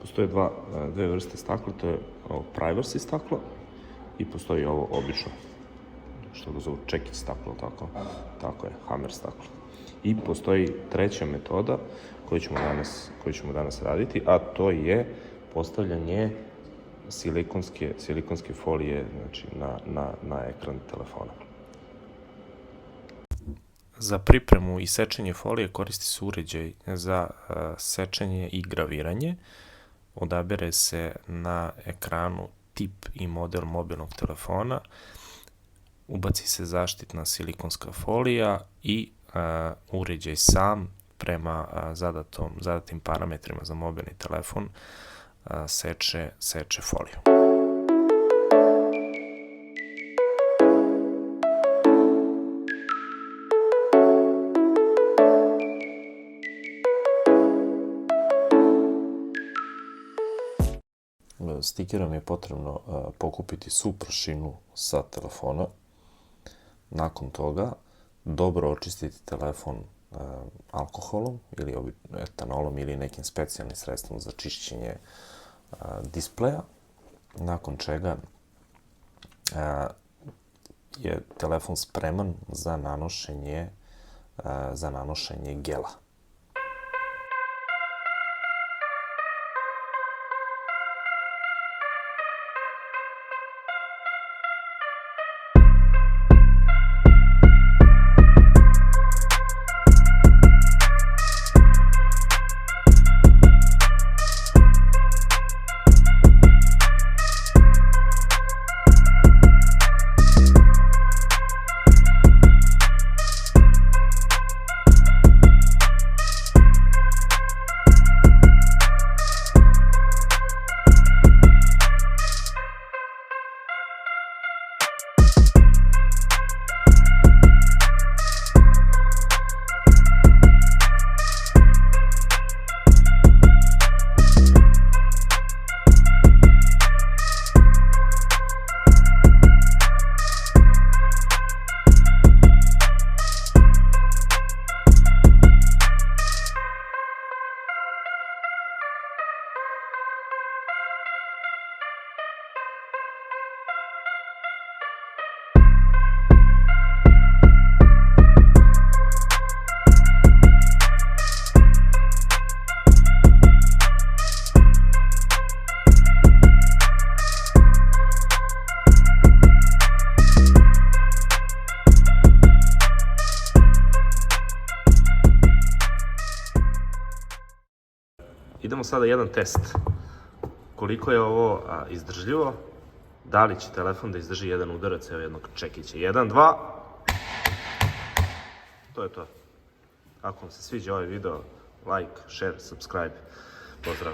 Postoje dve vrste stakla, to je privacy staklo i postoji ovo obično, što ga zovu čekić staklo, tako je, hammer staklo. I postoji treća metoda koju ćemo danas raditi, a to je postavljanje silikonske folije, znači, na ekran telefona. Za pripremu i sečenje folije koristi se uređaj za sečenje i graviranje. Odabere se na ekranu tip i model mobilnog telefona, ubaci se zaštitna silikonska folija i uređaj sam prema zadatim parametrima za mobilni telefon seče foliju. Stikerom je potrebno pokupiti svu prašinu sa telefona. Nakon toga dobro očistiti telefon alkoholom ili etanolom ili nekim specijalnim sredstvom za čišćenje displeja, nakon čega je telefon spreman za nanošenje gela. Idemo sada jedan test. Koliko je ovo izdržljivo, da li će telefon da izdrži jedan udarac, evo jednog čekića. 1, 2. To je to. Ako vam se sviđa ovaj video, like, share, subscribe. Pozdrav.